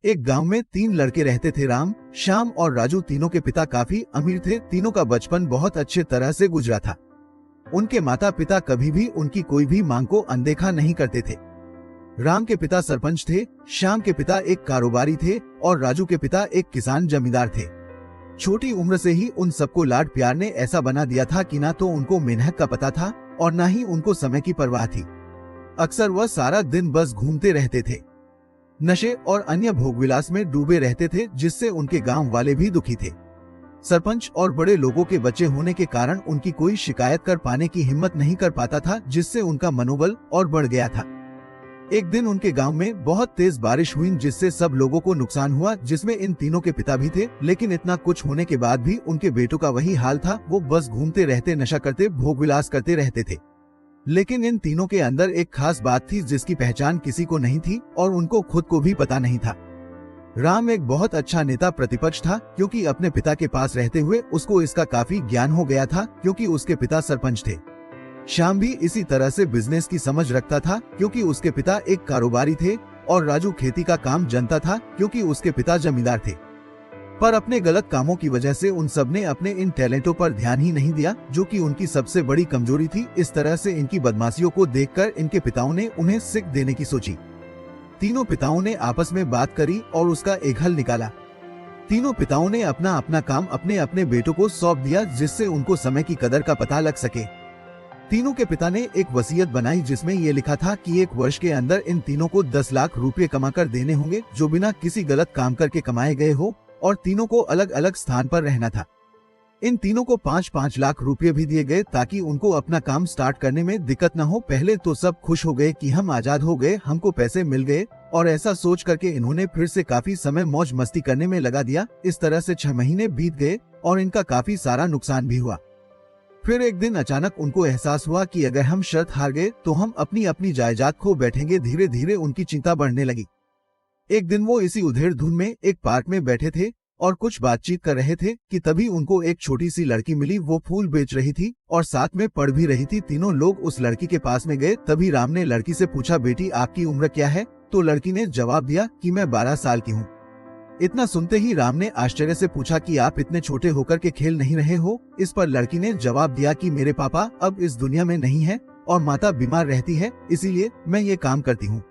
एक गांव में 3 लड़के रहते थे। राम, श्याम और राजू। तीनों के पिता काफी अमीर थे। तीनों का बचपन बहुत अच्छे तरह से गुजरा था। उनके माता पिता कभी भी उनकी कोई भी मांग को अनदेखा नहीं करते थे। राम के पिता सरपंच थे, श्याम के पिता एक कारोबारी थे और राजू के पिता एक किसान जमींदार थे। छोटी उम्र से ही उन सबको लाड प्यार ने ऐसा बना दिया था कि ना तो उनको मेहनत का पता था और ना ही उनको समय की परवाह थी। अक्सर वह सारा दिन बस घूमते रहते थे, नशे और अन्य भोगविलास में डूबे रहते थे, जिससे उनके गांव वाले भी दुखी थे। सरपंच और बड़े लोगों के बच्चे होने के कारण उनकी कोई शिकायत कर पाने की हिम्मत नहीं कर पाता था, जिससे उनका मनोबल और बढ़ गया था। एक दिन उनके गांव में बहुत तेज बारिश हुई, जिससे सब लोगों को नुकसान हुआ, जिसमें इन तीनों के पिता भी थे। लेकिन इतना कुछ होने के बाद भी उनके बेटों का वही हाल था। वो बस घूमते रहते, नशा करते, भोगविलास करते रहते थे। लेकिन इन तीनों के अंदर एक खास बात थी जिसकी पहचान किसी को नहीं थी और उनको खुद को भी पता नहीं था। राम एक बहुत अच्छा नेता प्रतिपक्ष था, क्योंकि अपने पिता के पास रहते हुए उसको इसका काफी ज्ञान हो गया था, क्योंकि उसके पिता सरपंच थे। श्याम भी इसी तरह से बिजनेस की समझ रखता था, क्योंकि उसके पिता एक कारोबारी थे और राजू खेती का काम जानता था, क्योंकि उसके पिता जमींदार थे। पर अपने गलत कामों की वजह से उन सब ने अपने इन टैलेंटों पर ध्यान ही नहीं दिया, जो कि उनकी सबसे बड़ी कमजोरी थी। इस तरह से इनकी बदमाशियों को देखकर इनके पिताओं ने उन्हें शिक्षा देने की सोची। तीनों पिताओं ने आपस में बात करी और उसका एक हल निकाला। तीनों पिताओं ने अपना अपना काम अपने अपने बेटों को सौंप दिया, जिससे उनको समय की कदर का पता लग सके। तीनों के पिता ने एक वसीयत बनाई, जिसमें ये लिखा था कि 1 वर्ष के अंदर इन तीनों को 10 लाख रुपए कमाकर देने होंगे, जो बिना किसी गलत काम करके कमाए गए हो, और तीनों को अलग अलग स्थान पर रहना था। इन तीनों को 5-5 लाख रुपए भी दिए गए, ताकि उनको अपना काम स्टार्ट करने में दिक्कत न हो। पहले तो सब खुश हो गए कि हम आजाद हो गए, हमको पैसे मिल गए, और ऐसा सोच करके इन्होंने फिर से काफी समय मौज मस्ती करने में लगा दिया। इस तरह से 6 महीने बीत गए और इनका काफी सारा नुकसान भी हुआ। फिर एक दिन अचानक उनको एहसास हुआ कि अगर हम शर्त हार गए तो हम अपनी अपनी जायदाद खो बैठेंगे। धीरे धीरे उनकी चिंता बढ़ने लगी। एक दिन वो इसी उधेड़ धुन में एक पार्क में बैठे थे और कुछ बातचीत कर रहे थे कि तभी उनको एक छोटी सी लड़की मिली। वो फूल बेच रही थी और साथ में पढ़ भी रही थी। तीनों लोग उस लड़की के पास में गए। तभी राम ने लड़की से पूछा, बेटी आपकी उम्र क्या है? तो लड़की ने जवाब दिया कि मैं 12 साल की हूँ। इतना सुनते ही राम ने आश्चर्य से पूछा कि आप इतने छोटे होकर के खेल नहीं रहे हो? इस पर लड़की ने जवाब दिया कि मेरे पापा अब इस दुनिया में नहीं है और माता बीमार रहती है, इसीलिए मैं ये काम करती हूँ।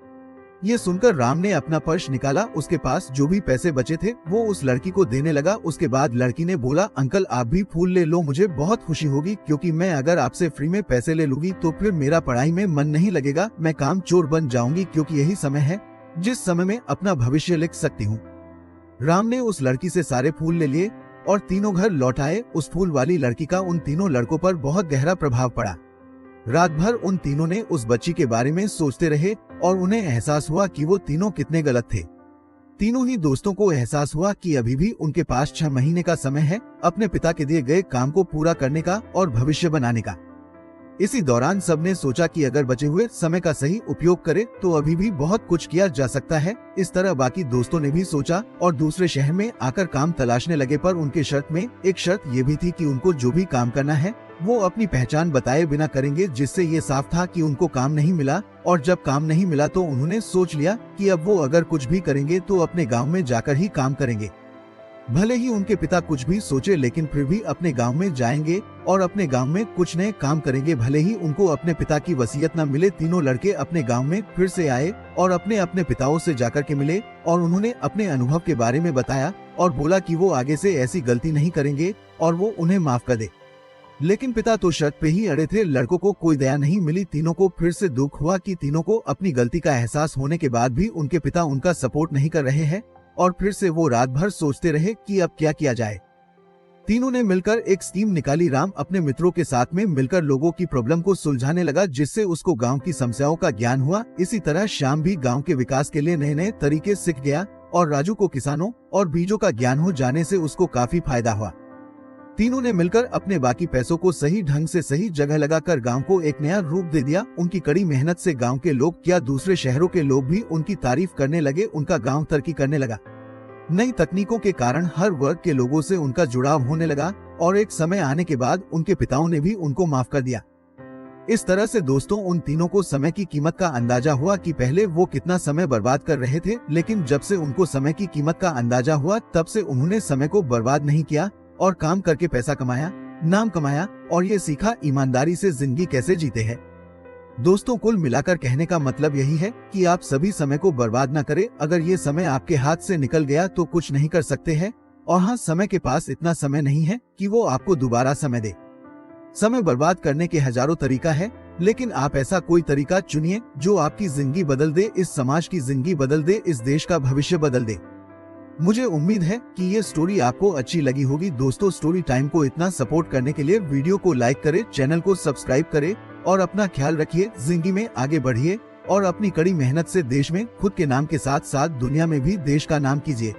ये सुनकर राम ने अपना पर्स निकाला। उसके पास जो भी पैसे बचे थे वो उस लड़की को देने लगा। उसके बाद लड़की ने बोला, अंकल आप भी फूल ले लो, मुझे बहुत खुशी होगी, क्योंकि मैं अगर आपसे फ्री में पैसे ले लूंगी तो फिर मेरा पढ़ाई में मन नहीं लगेगा, मैं काम चोर बन जाऊंगी, क्योंकि यही समय है जिस समय में अपना भविष्य लिख सकती हूँ। राम ने उस लड़की से सारे फूल ले लिए और तीनों घर लौट आए। उस फूल वाली लड़की का उन तीनों लड़कों पर बहुत गहरा प्रभाव पड़ा। रात भर उन तीनों ने उस बच्ची के बारे में सोचते रहे और उन्हें एहसास हुआ कि वो तीनों कितने गलत थे। तीनों ही दोस्तों को एहसास हुआ कि अभी भी उनके पास 6 महीने का समय है अपने पिता के दिए गए काम को पूरा करने का और भविष्य बनाने का। इसी दौरान सबने सोचा कि अगर बचे हुए समय का सही उपयोग करे तो अभी भी बहुत कुछ किया जा सकता है। इस तरह बाकी दोस्तों ने भी सोचा और दूसरे शहर में आकर काम तलाशने लगे। पर उनके शर्त में एक शर्त ये भी थी कि उनको जो भी काम करना है वो अपनी पहचान बताए बिना करेंगे, जिससे ये साफ था कि उनको काम नहीं मिला। और जब काम नहीं मिला तो उन्होंने सोच लिया कि अब वो अगर कुछ भी करेंगे तो अपने गाँव में जाकर ही काम करेंगे। भले ही उनके पिता कुछ भी सोचे, लेकिन फिर भी अपने गांव में जाएंगे और अपने गांव में कुछ नए काम करेंगे, भले ही उनको अपने पिता की वसीयत न मिले। तीनों लड़के अपने गांव में फिर से आए और अपने अपने पिताओं से जाकर के मिले और उन्होंने अपने अनुभव के बारे में बताया और बोला कि वो आगे से ऐसी गलती नहीं करेंगे और वो उन्हें माफ कर दे। लेकिन पिता तो शर्त पे ही अड़े थे। लड़कों को कोई दया नहीं मिली। तीनों को फिर से दुख हुआ कि तीनों को अपनी गलती का एहसास होने के बाद भी उनके पिता उनका सपोर्ट नहीं कर रहे हैं, और फिर से वो रात भर सोचते रहे कि अब क्या किया जाए। तीनों ने मिलकर एक स्कीम निकाली। राम अपने मित्रों के साथ में मिलकर लोगों की प्रॉब्लम को सुलझाने लगा, जिससे उसको गांव की समस्याओं का ज्ञान हुआ। इसी तरह श्याम भी गांव के विकास के लिए नए नए तरीके सीख गया और राजू को किसानों और बीजों का ज्ञान हो जाने से उसको काफी फायदा हुआ। तीनों ने मिलकर अपने बाकी पैसों को सही ढंग से सही जगह लगाकर गांव को एक नया रूप दे दिया। उनकी कड़ी मेहनत से गांव के लोग क्या दूसरे शहरों के लोग भी उनकी तारीफ करने लगे। उनका गांव तरक्की करने लगा। नई तकनीकों के कारण हर वर्ग के लोगों से उनका जुड़ाव होने लगा और एक समय आने के बाद उनके पिताओं ने भी उनको माफ कर दिया। इस तरह से दोस्तों उन तीनों को समय की कीमत का अंदाजा हुआ कि पहले वो कितना समय बर्बाद कर रहे थे, लेकिन जब से उनको समय की कीमत का अंदाजा हुआ तब से उन्होंने समय को बर्बाद नहीं किया और काम करके पैसा कमाया, नाम कमाया और ये सीखा ईमानदारी से जिंदगी कैसे जीते हैं। दोस्तों कुल मिलाकर कहने का मतलब यही है कि आप सभी समय को बर्बाद न करें। अगर ये समय आपके हाथ से निकल गया तो कुछ नहीं कर सकते हैं, और हाँ, समय के पास इतना समय नहीं है कि वो आपको दोबारा समय दे। समय बर्बाद करने के हजारों तरीका है, लेकिन आप ऐसा कोई तरीका चुनिए जो आपकी जिंदगी बदल दे, इस समाज की जिंदगी बदल दे, इस देश का भविष्य बदल दे। मुझे उम्मीद है कि ये स्टोरी आपको अच्छी लगी होगी। दोस्तों स्टोरी टाइम को इतना सपोर्ट करने के लिए वीडियो को लाइक करें, चैनल को सब्सक्राइब करें और अपना ख्याल रखिए। जिंदगी में आगे बढ़िए और अपनी कड़ी मेहनत से देश में खुद के नाम के साथ साथ दुनिया में भी देश का नाम कीजिए।